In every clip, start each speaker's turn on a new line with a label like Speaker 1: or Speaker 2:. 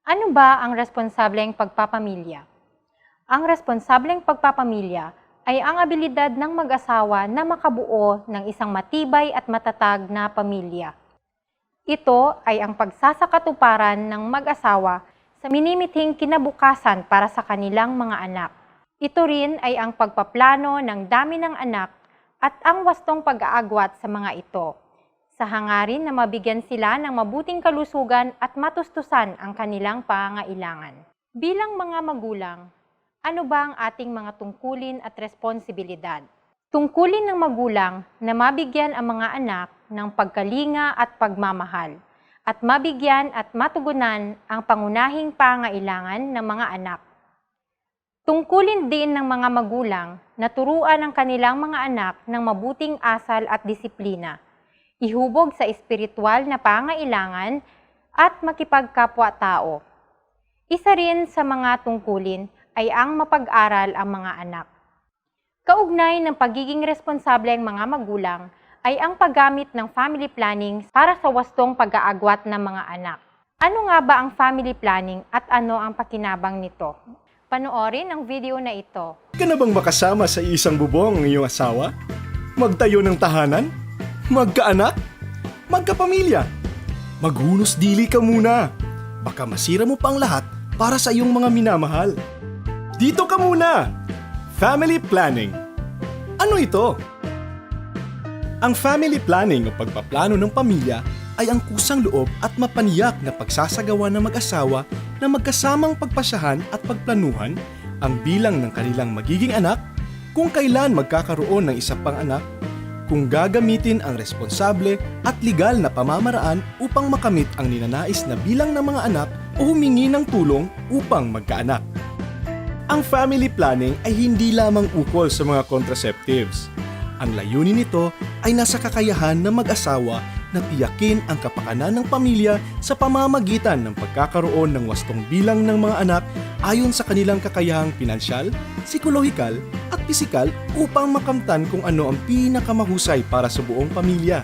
Speaker 1: Ano ba ang responsableng pagpapamilya? Ang responsableng pagpapamilya ay ang abilidad ng mag-asawa na makabuo ng isang matibay at matatag na pamilya. Ito ay ang pagsasakatuparan ng mag-asawa sa minimithing kinabukasan para sa kanilang mga anak. Ito rin ay ang pagpaplano ng dami ng anak at ang wastong pag-aagwat sa mga ito, sa hangarin na mabigyan sila ng mabuting kalusugan at matustusan ang kanilang pangangailangan. Bilang mga magulang, ano ba ang ating mga tungkulin at responsibilidad? Tungkulin ng magulang na mabigyan ang mga anak ng pagkalinga at pagmamahal, at mabigyan at matugunan ang pangunahing pangangailangan ng mga anak. Tungkulin din ng mga magulang na turuan ang kanilang mga anak ng mabuting asal at disiplina, ihubog sa espiritual na pangailangan at makipagkapwa-tao. Isa rin sa mga tungkulin ay ang mapag-aral ang mga anak. Kaugnay ng pagiging responsable ng mga magulang ay ang paggamit ng family planning para sa wastong pag-aagwat ng mga anak. Ano nga ba ang family planning at ano ang pakinabang nito? Panoorin ang video na ito.
Speaker 2: Ka na bang makasama sa isang bubong ang iyong asawa? Magtayo ng tahanan? Magkaanak? Magkapamilya? Maghunos dili ka muna. Baka masira mo pa ang lahat para sa iyong mga minamahal. Dito ka muna! Family planning. Ano ito? Ang family planning o pagpaplano ng pamilya ay ang kusang loob at mapaniyak na pagsasagawa ng mag-asawa na magkasamang pagpasyahan at pagplanuhan ang bilang ng kanilang magiging anak, kung kailan magkakaroon ng isa pang anak, kung gagamitin ang responsable at legal na pamamaraan upang makamit ang ninanais na bilang ng mga anak o humingi ng tulong upang magkaanak. Ang family planning ay hindi lamang ukol sa mga contraceptives. Ang layunin nito ay nasa kakayahan ng mag-asawa na tiyakin ang kapakanan ng pamilya sa pamamagitan ng pagkakaroon ng wastong bilang ng mga anak ayon sa kanilang kakayahang pinansyal, psikolohikal at pisikal upang makamtan kung ano ang pinakamahusay para sa buong pamilya.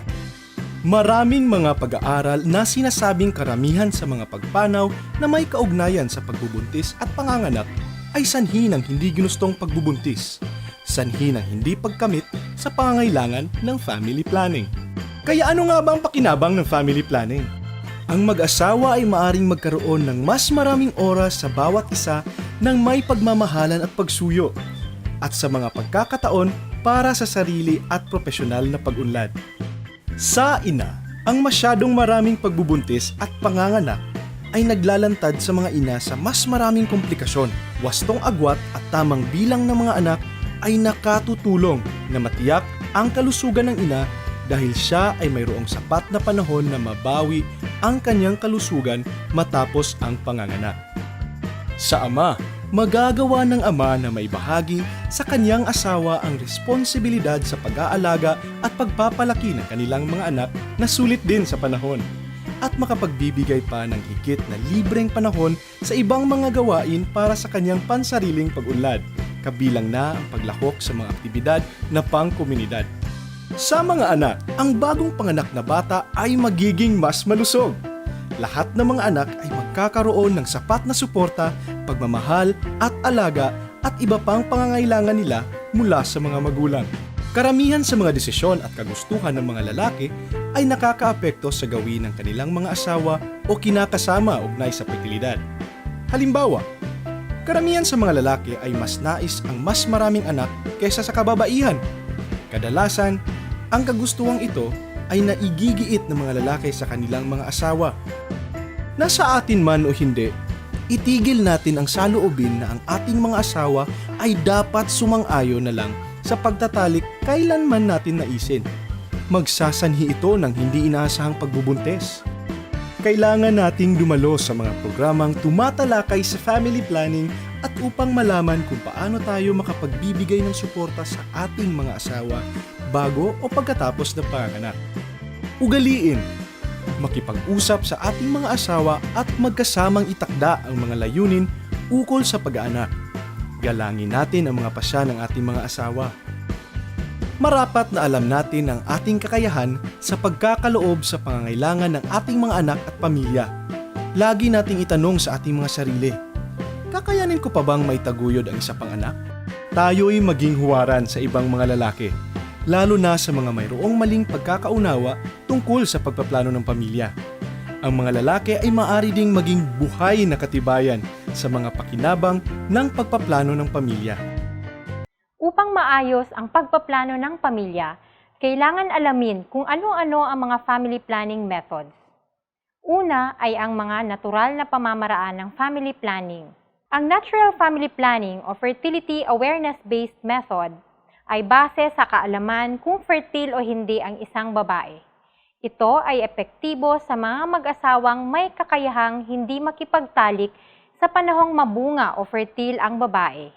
Speaker 2: Maraming mga pag-aaral na sinasabing karamihan sa mga pagpanaw na may kaugnayan sa pagbubuntis at panganganak ay sanhi ng hindi ginustong pagbubuntis, sanhi ng hindi pagkamit sa pangangailangan ng family planning. Kaya ano nga ba ang pakinabang ng family planning? Ang mag-asawa ay maaring magkaroon ng mas maraming oras sa bawat isa ng may pagmamahalan at pagsuyo, at sa mga pagkakataon para sa sarili at profesional na pag-unlad. Sa ina, ang masyadong maraming pagbubuntis at panganganak ay naglalantad sa mga ina sa mas maraming komplikasyon. Wastong agwat at tamang bilang ng mga anak ay nakatutulong na matiyak ang kalusugan ng ina dahil siya ay mayroong sapat na panahon na mabawi ang kanyang kalusugan matapos ang panganganak. Sa ama, magagawa ng ama na maibahagi sa kanyang asawa ang responsibilidad sa pag-aalaga at pagpapalaki ng kanilang mga anak na sulit din sa panahon, at makapagbibigay pa ng higit na libreng panahon sa ibang mga gawain para sa kanyang pansariling pag-unlad, kabilang na ang paglahok sa mga aktibidad na pang-komunidad. Sa mga anak, ang bagong panganak na bata ay magiging mas malusog. Lahat ng mga anak ay magkakaroon ng sapat na suporta, pagmamahal at alaga at iba pang pangangailangan nila mula sa mga magulang. Karamihan sa mga desisyon at kagustuhan ng mga lalaki ay nakakaapekto sa gawin ng kanilang mga asawa o kinakasama ugnay sa fertilidad. Halimbawa, karamihan sa mga lalaki ay mas nais ang mas maraming anak kaysa sa kababaihan. Kadalasan, ang kagustuhang ito ay naigigiit ng mga lalaki sa kanilang mga asawa. Nasa atin man o hindi, itigil natin ang saloobin na ang ating mga asawa ay dapat sumang-ayon na lang sa pagtatalik kailanman natin naisin. Magsasanhi ito ng hindi inaasahang pagbubuntis. Kailangan nating dumalo sa mga programang tumatalakay sa family planning at upang malaman kung paano tayo makapagbibigay ng suporta sa ating mga asawa bago o pagkatapos ng panganganak. Ugaliin, makipag-usap sa ating mga asawa at magkasamang itakda ang mga layunin ukol sa pag-aanak. Galangin natin ang mga pasya ng ating mga asawa. Marapat na alam natin ang ating kakayahan sa pagkakaloob sa pangangailangan ng ating mga anak at pamilya. lagi nating itanong sa ating mga sarili, kakayanin ko pa bang maitaguyod ang isa pang anak? Tayo'y maging huwaran sa ibang mga lalaki, lalo na sa mga mayroong maling pagkakaunawa tungkol sa pagpaplano ng pamilya. Ang mga lalaki ay maaari ding maging buhay na katibayan sa mga pakinabang ng pagpaplano ng pamilya.
Speaker 1: Upang maayos ang pagpaplano ng pamilya, kailangan alamin kung ano-ano ang mga family planning methods. Una ay ang mga natural na pamamaraan ng family planning. Ang Natural Family Planning o Fertility Awareness-Based Method ay base sa kaalaman kung fertile o hindi ang isang babae. Ito ay epektibo sa mga mag-asawang may kakayahang hindi makipagtalik sa panahong mabunga o fertile ang babae.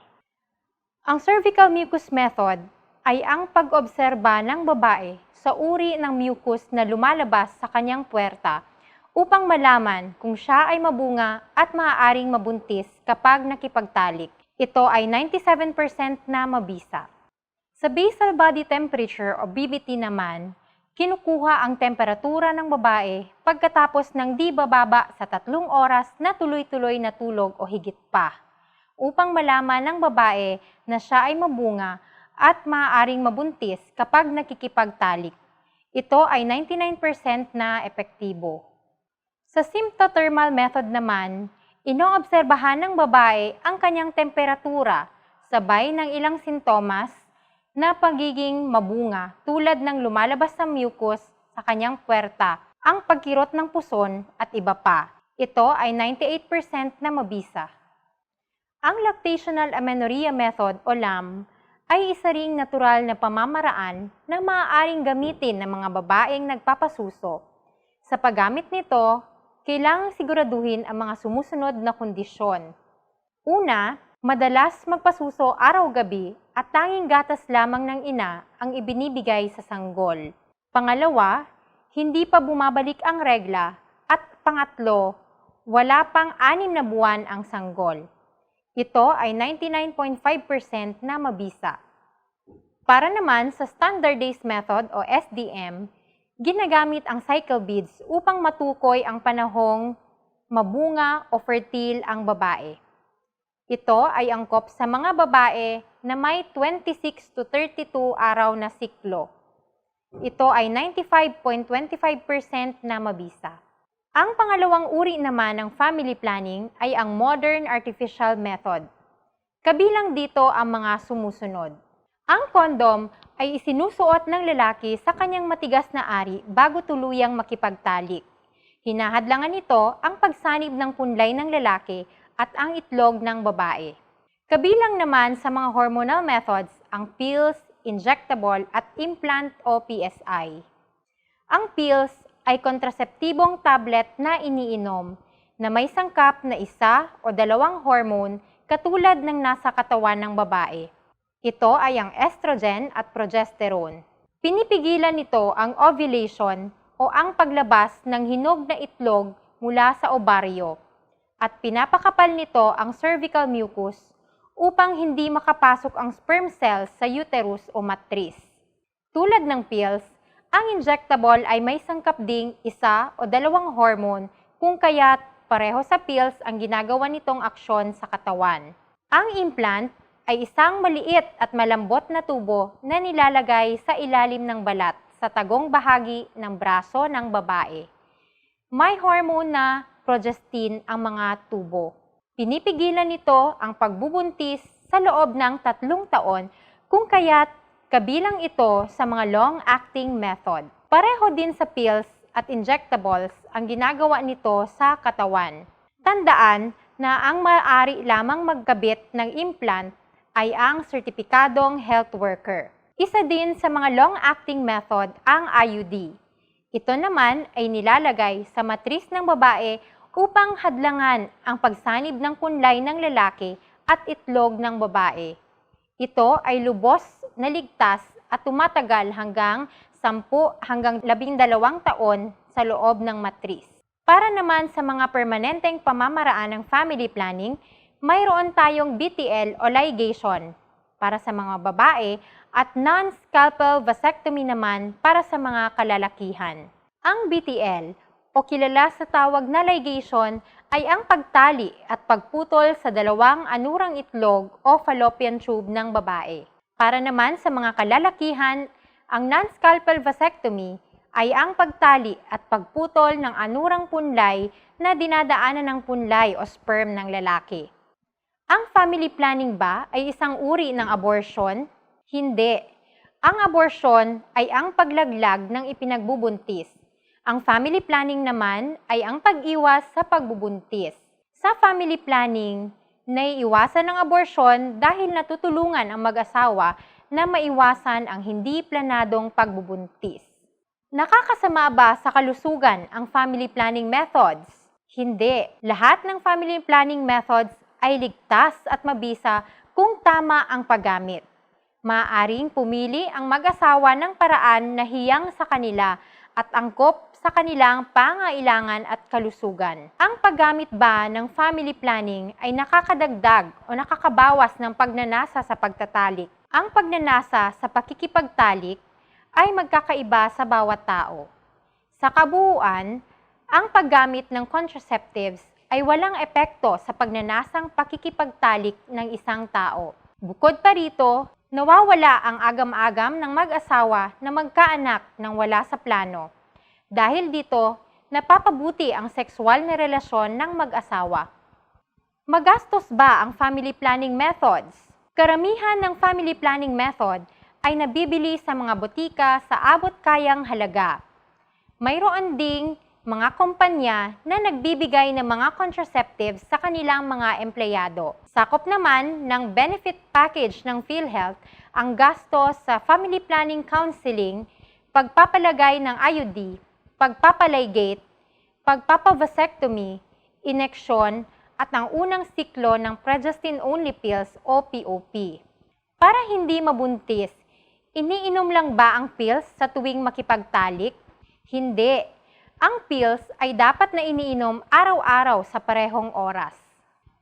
Speaker 1: Ang cervical mucus method ay ang pag-obserba ng babae sa uri ng mucus na lumalabas sa kanyang puwerta upang malaman kung siya ay mabunga at maaaring mabuntis kapag nakipagtalik. Ito ay 97% na mabisa. Sa basal body temperature o BBT naman, kinukuha ang temperatura ng babae pagkatapos ng di bababa sa 3 oras na tuloy-tuloy na tulog o higit pa, upang malaman ng babae na siya ay mabunga at maaaring mabuntis kapag nakikipagtalik. Ito ay 99% na epektibo. Sa symptothermal method naman, inoobserbahan ng babae ang kanyang temperatura sabay ng ilang sintomas na pagiging mabunga tulad ng lumalabas na mucus sa kanyang puwerta, ang pagkirot ng puson at iba pa. Ito ay 98% na mabisa. Ang lactational amenorrhea method o LAM ay isa ring natural na pamamaraan na maaaring gamitin ng mga babaeng nagpapasuso. Sa paggamit nito, kailangang siguraduhin ang mga sumusunod na kondisyon. Una, madalas magpasuso araw-gabi at tanging gatas lamang ng ina ang ibinibigay sa sanggol. Pangalawa, hindi pa bumabalik ang regla. At pangatlo, wala pang 6 na buwan ang sanggol. Ito ay 99.5% na mabisa. Para naman sa standardized method o SDM, ginagamit ang cycle beads upang matukoy ang panahong mabunga o fertile ang babae. Ito ay angkop sa mga babae na may 26 to 32 araw na siklo. Ito ay 95.25% na mabisa. Ang pangalawang uri naman ng family planning ay ang modern artificial method. Kabilang dito ang mga sumusunod. Ang kondom ay isinusuot ng lalaki sa kanyang matigas na ari bago tuluyang makipagtalik. Hinahadlangan nito ang pagsanib ng punlay ng lalaki at ang itlog ng babae. Kabilang naman sa mga hormonal methods ang pills, injectable at implant o PSI. Ang pills ay kontraseptibong tablet na iniinom na may sangkap na 1 o 2 hormone katulad ng nasa katawan ng babae. Ito ay ang estrogen at progesterone. Pinipigilan nito ang ovulation o ang paglabas ng hinog na itlog mula sa ovaryo at pinapakapal nito ang cervical mucus upang hindi makapasok ang sperm cells sa uterus o matris. Tulad ng pills, ang injectable ay may sangkap ding 1 o 2 hormone kung kaya't pareho sa pills ang ginagawa nitong aksyon sa katawan. Ang implant ay isang maliit at malambot na tubo na nilalagay sa ilalim ng balat sa tagong bahagi ng braso ng babae. May hormone na progestin ang mga tubo. Pinipigilan nito ang pagbubuntis sa loob ng 3 taon kung kaya't kabilang ito sa mga long-acting method. Pareho din sa pills at injectables ang ginagawa nito sa katawan. Tandaan na ang maaari lamang magkabit ng implant ay ang sertipikadong health worker. Isa din sa mga long-acting method ang IUD. Ito naman ay nilalagay sa matris ng babae upang hadlangan ang pagsanib ng punlay ng lalaki at itlog ng babae. Ito ay lubos na ligtas at tumatagal hanggang 10 hanggang 12 taon sa loob ng matris. Para naman sa mga permanenteng pamamaraan ng family planning, mayroon tayong BTL o ligation para sa mga babae at non-scalpel vasectomy naman para sa mga kalalakihan. Ang BTL o kilala sa tawag na ligation ay ang pagtali at pagputol sa dalawang anurang itlog o fallopian tube ng babae. Para naman sa mga kalalakihan, ang non-scalpel vasectomy ay ang pagtali at pagputol ng anurang punlay na dinadaanan ng punlay o sperm ng lalaki. Ang family planning ba ay isang uri ng abortion? Hindi. Ang abortion ay ang paglaglag ng ipinagbubuntis. Ang family planning naman ay ang pag-iwas sa pagbubuntis. Sa family planning, naiiwasan ang abortion dahil natutulungan ang mag-asawa na maiwasan ang hindi planadong pagbubuntis. Nakakasama ba sa kalusugan ang family planning methods? Hindi. Lahat ng family planning methods ay ligtas at mabisa kung tama ang paggamit. Maaaring pumili ang mag-asawa ng paraan na hiyang sa kanila at angkop sa kanilang pangailangan at kalusugan. Ang paggamit ba ng family planning ay nakakadagdag o nakakabawas ng pagnanasa sa pagtatalik? Ang pagnanasa sa pakikipagtalik ay magkakaiba sa bawat tao. Sa kabuuan, ang paggamit ng contraceptives ay walang epekto sa pagnanasang pakikipagtalik ng isang tao. Bukod pa rito, nawawala ang agam-agam ng mag-asawa na magkaanak nang wala sa plano. Dahil dito, napapabuti ang sexual na relasyon ng mag-asawa. Magastos ba ang family planning methods? Karamihan ng family planning method ay nabibili sa mga botika sa abot-kayang halaga. Mayroon ding mga kumpanya na nagbibigay ng mga contraceptives sa kanilang mga empleyado. Sakop naman ng benefit package ng PhilHealth ang gasto sa family planning counseling, pagpapalagay ng IUD, pagpapaligate, pagpapavasectomy, ineksyon, at ang unang siklo ng progestin-only pills o POP. Para hindi mabuntis, iniinom lang ba ang pills sa tuwing makipagtalik? Hindi. Ang pills ay dapat na iniinom araw-araw sa parehong oras.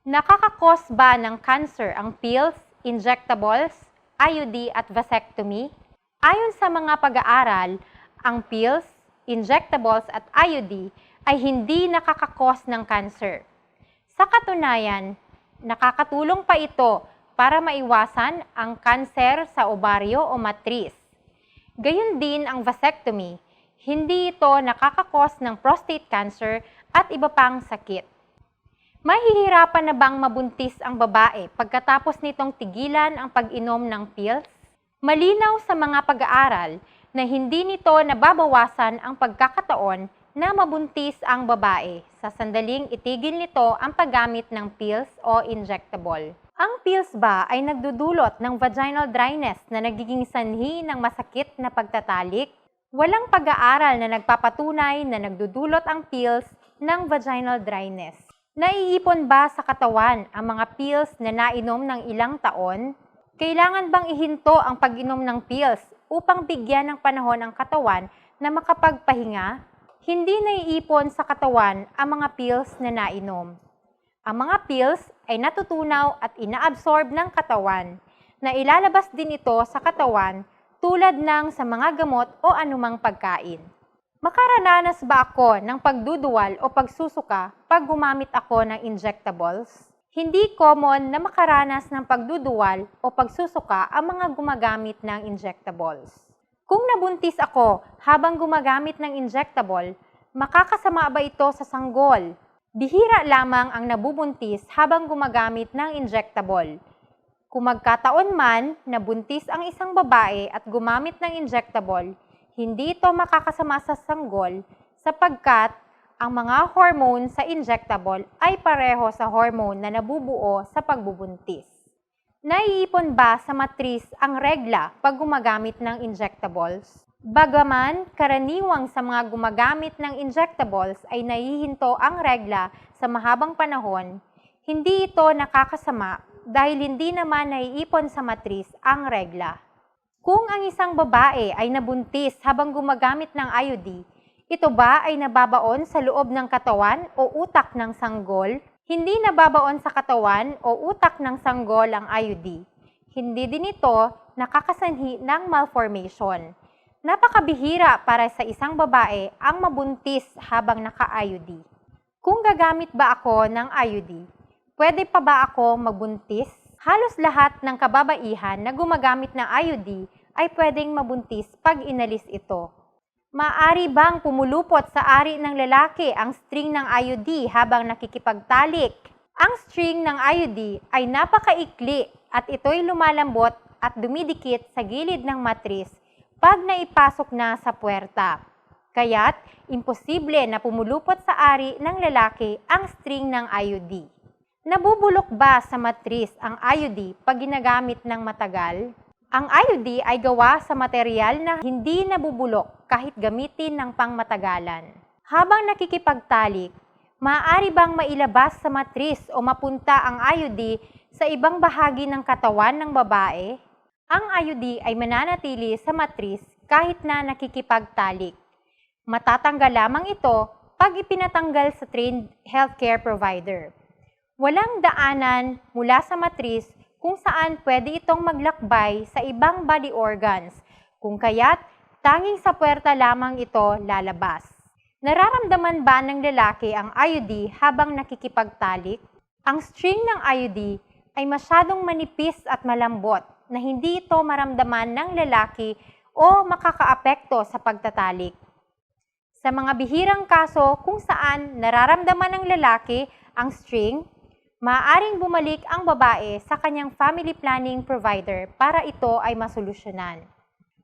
Speaker 1: Nakakakos ba ng cancer ang pills, injectables, IUD at vasectomy? Ayon sa mga pag-aaral, ang pills, injectables at IUD ay hindi nakakakos ng cancer. Sa katunayan, nakakatulong pa ito para maiwasan ang kanser sa ovaryo o matris. Gayon din ang vasectomy, hindi ito nakakakos ng prostate cancer at iba pang sakit. Mahihirapan na bang mabuntis ang babae pagkatapos nitong tigilan ang pag-inom ng pills? Malinaw sa mga pag-aaral na hindi nito nababawasan ang pagkakataon na mabuntis ang babae sa sandaling itigil nito ang paggamit ng pills o injectable. Ang pills ba ay nagdudulot ng vaginal dryness na nagiging sanhi ng masakit na pagtatalik? Walang pag-aaral na nagpapatunay na nagdudulot ang pills ng vaginal dryness. Naiipon ba sa katawan ang mga pills na nainom ng ilang taon? Kailangan bang ihinto ang pag-inom ng pills upang bigyan ng panahon ang katawan na makapagpahinga? Hindi naiipon sa katawan ang mga pills na nainom. Ang mga pills ay natutunaw at inaabsorb ng katawan na ilalabas din ito sa katawan tulad ng sa mga gamot o anumang pagkain. Makarananas ba ako ng pagduduwal o pagsusuka pag gumamit ako ng injectables? Hindi common na makaranas ng pagduduwal o pagsusuka ang mga gumagamit ng injectables. Kung nabuntis ako habang gumagamit ng injectable, makakasama ba ito sa sanggol? Bihira lamang ang nabubuntis habang gumagamit ng injectable. Kung magkataon man na buntis ang isang babae at gumamit ng injectable, hindi ito makakasama sa sanggol sapagkat ang mga hormone sa injectable ay pareho sa hormone na nabubuo sa pagbubuntis. Naiipon ba sa matris ang regla pag gumagamit ng injectables? Bagaman karaniwang sa mga gumagamit ng injectables ay naihinto ang regla sa mahabang panahon, hindi ito nakakasama dahil hindi naman naiipon sa matris ang regla. Kung ang isang babae ay nabuntis habang gumagamit ng IUD, ito ba ay nababaon sa loob ng katawan o utak ng sanggol? Hindi nababaon sa katawan o utak ng sanggol ang IUD. Hindi din ito nakakasanhi ng malformation. Napakabihira para sa isang babae ang mabuntis habang naka-IUD. Kung gagamit ba ako ng IUD, pwede pa ba ako magbuntis? Halos lahat ng kababaihan na gumagamit ng IUD ay pwedeng mabuntis pag inalis ito. Maaari bang pumulupot sa ari ng lalaki ang string ng IUD habang nakikipagtalik? Ang string ng IUD ay napakaikli at ito'y lumalambot at dumidikit sa gilid ng matris pag naipasok na sa puwerta. Kaya't imposible na pumulupot sa ari ng lalaki ang string ng IUD. Nabubulok ba sa matris ang IUD pag ginagamit ng matagal? Ang IUD ay gawa sa material na hindi nabubulok kahit gamitin ng pangmatagalan. Habang nakikipagtalik, maaari bang mailabas sa matris o mapunta ang IUD sa ibang bahagi ng katawan ng babae? Ang IUD ay mananatili sa matris kahit na nakikipagtalik. Matatanggal lamang ito pag ipinatanggal sa trained healthcare provider. Walang daanan mula sa matris kung saan pwede itong maglakbay sa ibang body organs, kung kaya't tanging sa puwerta lamang ito lalabas. Nararamdaman ba ng lalaki ang IUD habang nakikipagtalik? Ang string ng IUD ay masyadong manipis at malambot na hindi ito maramdaman ng lalaki o makakaapekto sa pagtatalik. Sa mga bihirang kaso kung saan nararamdaman ng lalaki ang string, maaaring bumalik ang babae sa kanyang family planning provider para ito ay masolusyonan.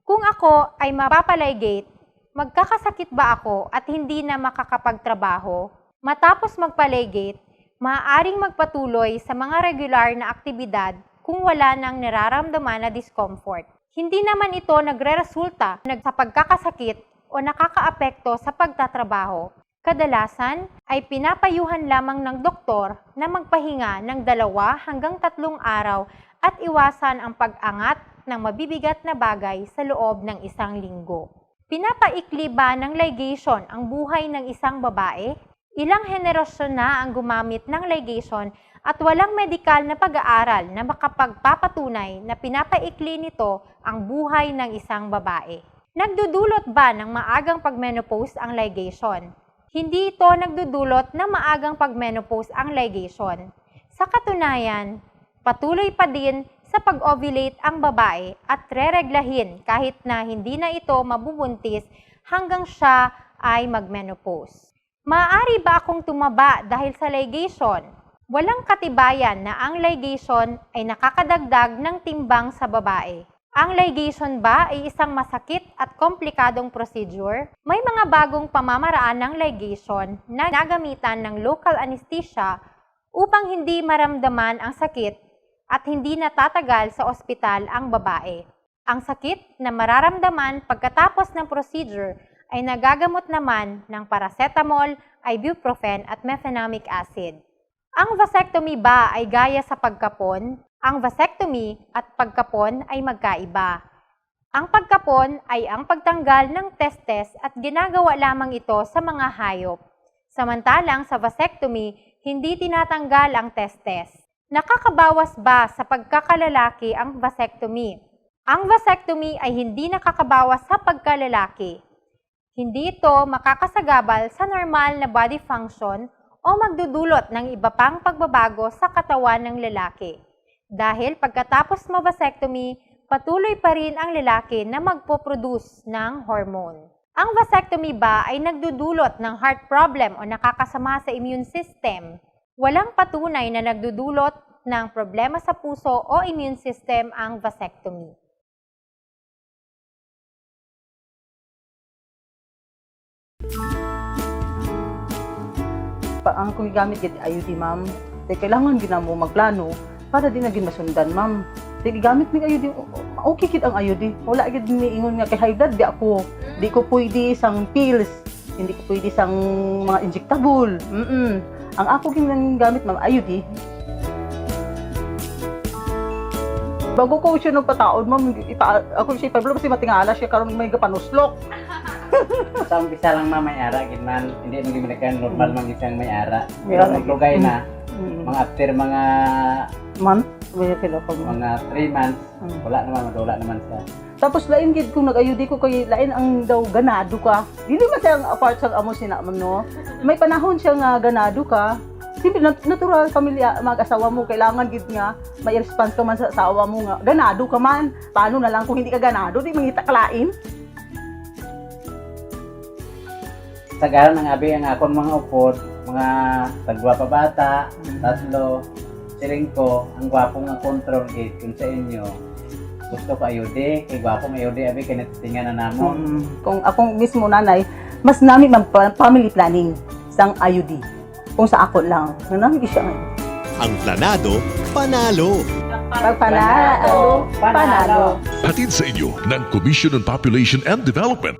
Speaker 1: Kung ako ay mapapalaygate, magkakasakit ba ako at hindi na makakapagtrabaho? Matapos magpalaygate, maaaring magpatuloy sa mga regular na aktibidad kung wala nang nararamdaman na discomfort. Hindi naman ito nagre-resulta sa pagkakasakit o nakakaapekto sa pagtatrabaho. Kadalasan ay pinapayuhan lamang ng doktor na magpahinga ng 2 hanggang 3 araw at iwasan ang pag-angat ng mabibigat na bagay sa loob ng 1 linggo. Pinapaikli ba ng ligation ang buhay ng isang babae? Ilang henerasyon na ang gumamit ng ligation at walang medikal na pag-aaral na makapagpapatunay na pinapaikli nito ang buhay ng isang babae. Nagdudulot ba ng maagang pagmenopause ang ligation? Hindi ito nagdudulot ng maagang pagmenopause ang ligation. Sa katunayan, patuloy pa din sa pag-ovulate ang babae at rereglahin kahit na hindi na ito mabubuntis hanggang siya ay magmenopause. Maaari ba akong tumaba dahil sa ligation? Walang katibayan na ang ligation ay nakakadagdag ng timbang sa babae. Ang ligation ba ay isang masakit at komplikadong procedure? May mga bagong pamamaraan ng ligation na nagamitan ng local anesthesia upang hindi maramdaman ang sakit at hindi natatagal sa ospital ang babae. Ang sakit na mararamdaman pagkatapos ng procedure ay nagagamot naman ng paracetamol, ibuprofen at mefenamic acid. Ang vasectomy ba ay gaya sa pagkapon? Ang vasectomy at pagkapon ay magkaiba. Ang pagkapon ay ang pagtanggal ng testes at ginagawa lamang ito sa mga hayop. Samantalang sa vasectomy, hindi tinatanggal ang testes. Nakakabawas ba sa pagkakalalaki ang vasectomy? Ang vasectomy ay hindi nakakabawas sa pagkalalaki. Hindi ito makakasagabal sa normal na body function o magdudulot ng iba pang pagbabago sa katawan ng lalaki. Dahil pagkatapos ma-vasectomy, patuloy pa rin ang lalaki na magpo-produce ng hormone. Ang vasectomy ba ay nagdudulot ng heart problem o nakakasama sa immune system? Walang patunay na nagdudulot ng problema sa puso o immune system ang vasectomy.
Speaker 3: Ang kung gamit gid IUD, ma'am, di kailangan gid na mo magplano para di na gid masundan, ma'am. Di gamit mi IUD, okay gid ang IUD. Wala gid mi ingon nga kay high blood di ako. Di ko pwede sang pills, hindi ko pwede sang mga injectable. Ang ako gamit, ma'am, IUD. Bago ko siya nung pataod, ma'am, ako siya ipablo kasi matingala siya karon may gapanuslok.
Speaker 4: Sa umpisa lang may ara, man, hindi naging nagkan normal man isang may ara.
Speaker 3: Yeah,
Speaker 4: Pero maglugay na, mga after mga
Speaker 3: Month? May feel ako mo.
Speaker 4: Mga 3 months, wala naman siya.
Speaker 3: Tapos lain gid kung nag-ayudi ko kay lain ang daw ganado ka. Dili man siya ang apart sa amo sina ma'am no. May panahon siya nga ganado ka. Simple natural pamilya mag-asawa mo kailangan gid nga may response ka man sa asawa mo nga ganado ka man. Paano na lang kung hindi ka ganado di mangita kalain.
Speaker 4: Sagaran ng abi ang akon mga upod, mga tagwa pa bata, 3, siring ko, ang gwapong nga control gate kung sa inyo. Gusto ko ayudi, kay gwapong ayudi abi kinatitingan na namon.
Speaker 3: Kung akong mismo nanay, mas nami mag family planning sang IUD. Kung sa ako lang, nami siya ngayon.
Speaker 5: Ang planado, panalo.
Speaker 3: Pag panalo, panalo.
Speaker 6: Hatid sa inyo ng Commission on Population and Development.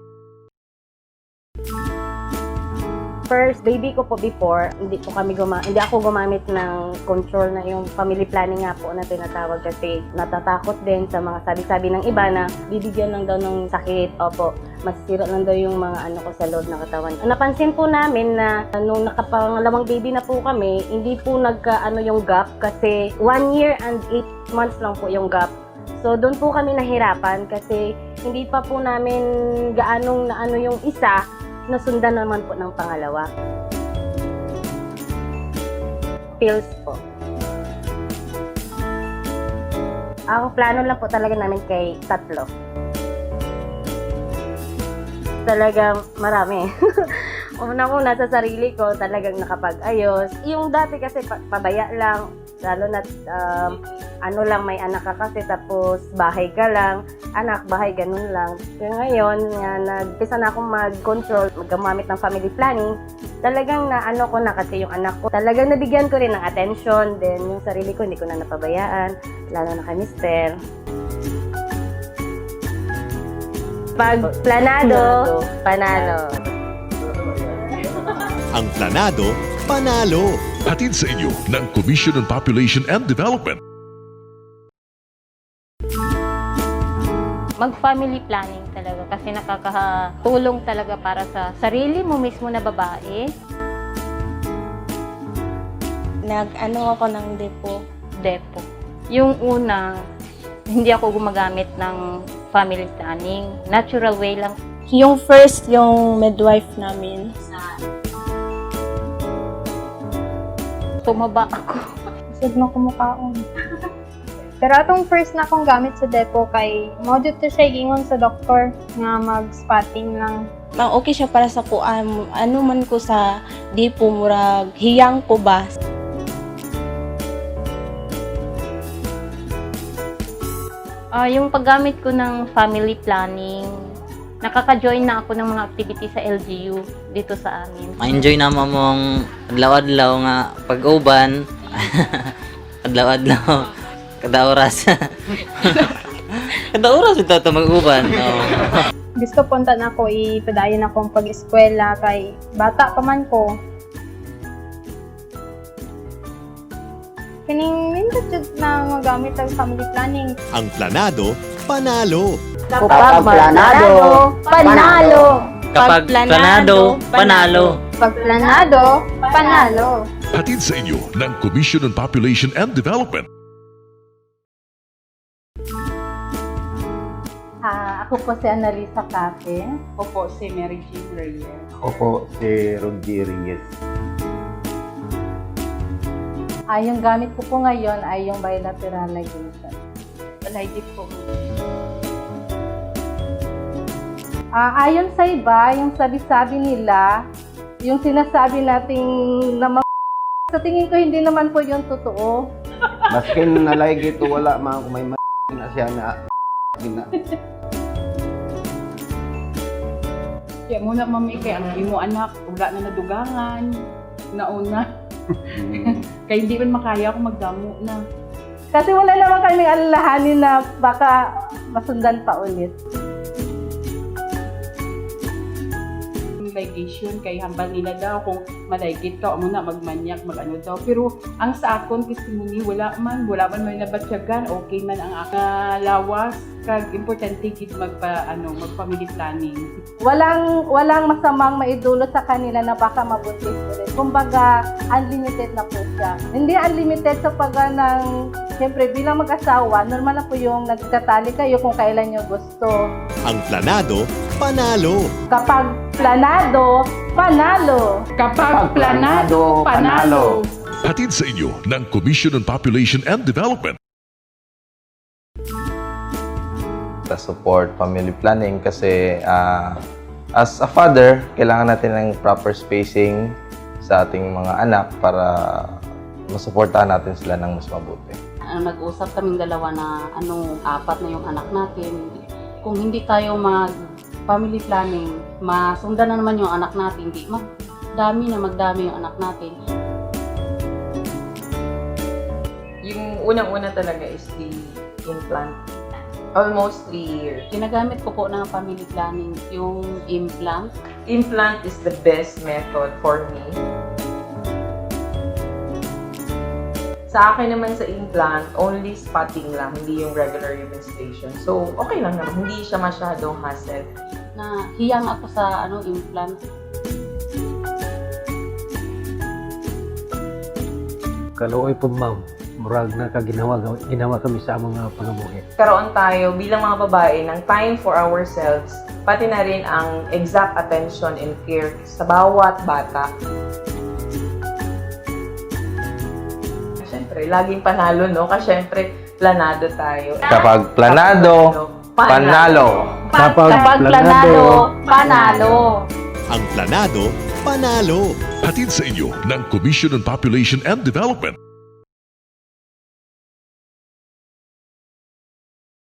Speaker 7: First baby ko po before, hindi ako gumamit ng control na yung family planning nga po na tinatawag kasi natatakot din sa mga sabi-sabi ng iba na bibigyan lang daw ng sakit. Opo, masisira lang daw yung mga ano ko sa loob ng katawan. Napansin po namin na nung nakapangalawang baby na po kami, hindi po nagkaano yung gap kasi 1 year and 8 months lang po yung gap. So doon po kami nahirapan kasi hindi pa po namin gaanong na ano yung isa, nasundan naman po ng pangalawa. Pills po. Ang plano lang po talaga namin kay 3. Talagang marami. Una-una sa sarili ko, talagang nakapag-ayos. Yung dati kasi pabaya lang, lalo na ano lang, may anak ka kasi tapos bahay ka lang, anak, bahay, ganun lang. Kaya ngayon, nga, nagpisa na akong mag-control, gumamit ng family planning, talagang naano ko na kasi yung anak ko. Talagang nabigyan ko rin ng attention, then yung sarili ko hindi ko na napabayaan, lalo na kay mister. Pag planado, panalo.
Speaker 5: Ang planado, panalo.
Speaker 6: Hatid sa inyo ng Commission on Population and Development.
Speaker 1: Mag-family planning talaga kasi nakakatulong talaga para sa sarili mo mismo na babae.
Speaker 8: Nag-ano ako ng
Speaker 1: Depo. Yung una, hindi ako gumagamit ng family planning. Natural way lang.
Speaker 8: Yung first, yung midwife namin.
Speaker 1: Tumaba ako.
Speaker 9: Isod na kumukaon. Pero atong first na akong gamit sa depo kay module to siya ingon sa doktor nga mag-spotting lang.
Speaker 8: Okay siya para sa kuan. Ano man ko sa di po murag hiyang ko ba.
Speaker 1: Yung paggamit ko ng family planning, nakaka-join na ako ng mga activity sa LGU dito sa amin.
Speaker 10: Ma-enjoy naman mong adlaw-adlaw nga pag-uban. Adlaw-adlaw. Kada oras. Kada oras ito mag-uban.
Speaker 9: Gusto punta na ako ipadayon akong pag-eskwela kay bata pa man ko. Kining nindot jud na magamit ang family planning.
Speaker 5: Ang planado, panalo.
Speaker 7: Kapag planado, panalo.
Speaker 10: Kapag planado, panalo.
Speaker 9: Pag planado, panalo.
Speaker 6: Hatid sa inyo ng Commission on Population and Development.
Speaker 3: Ako po si Annalisa Cafe. Ako po si Mary Jean Reyes.
Speaker 11: Ako po si Rodney Reyes.
Speaker 3: Yung gamit ko po ngayon ay yung bilateral ligation. Ligate po. Ayon sa iba, yung sabi-sabi nila, yung sinasabi nating na sa tingin ko hindi naman po yung totoo.
Speaker 11: Maskin nalay gito wala man kung may na siya na gina.
Speaker 3: Kaya muna mami kay ang imo anak, wala na nadugangan, nauna. Kaya hindi man makaya ako magdamo na. Kasi wala naman kaming alalahanin na baka masundan pa ulit. Ligation kay hambal nila daw kung malaygit ka o muna magmanyak magano daw, pero ang sa akon testimony wala man may nabatyagan, okay man ang lawas kag importante gid mag family planning. Walang masamang maidulot sa kanila na baka mabuntis ulit. Kumbaga unlimited na po siya. Hindi unlimited sa pagganang Siyempre, bilang mag-asawa, normal na po yung nagkatali kayo kung kailan nyo gusto.
Speaker 5: Ang planado, panalo.
Speaker 3: Kapag planado, panalo.
Speaker 11: Kapag planado, panalo.
Speaker 6: Hatid sa inyo ng Commission on Population and Development.
Speaker 12: Sa support family planning kasi as a father, kailangan natin ng proper spacing sa ating mga anak para masuportahan natin sila ng mas mabuti.
Speaker 7: Nag-usap kaming dalawa na 4 na yung anak natin. Kung hindi tayo mag-family planning, masundan na naman yung anak natin. Hindi magdami yung anak natin.
Speaker 13: Yung unang-una talaga is the implant. Almost 3 years.
Speaker 7: Ginagamit ko po ng family planning yung implant.
Speaker 13: Implant is the best method for me. Sa akin naman sa implant, only spotting lang, hindi yung regular utilization. So, okay lang naman. Hindi siya masyadong hassle.
Speaker 7: Hiyang ako sa implant.
Speaker 14: Kaluoy po ma'am, murag na ginawa kami sa mga pangabuhi.
Speaker 13: Karoon tayo bilang mga babae ng time for ourselves, pati na rin ang exact attention and care sa bawat bata. Siyempre, laging panalo, no? Kasi siyempre, planado tayo.
Speaker 12: Kapag planado, panalo.
Speaker 7: Kapag planado, panalo.
Speaker 5: Ang planado, panalo.
Speaker 6: Hatid sa inyo ng Commission on Population and Development.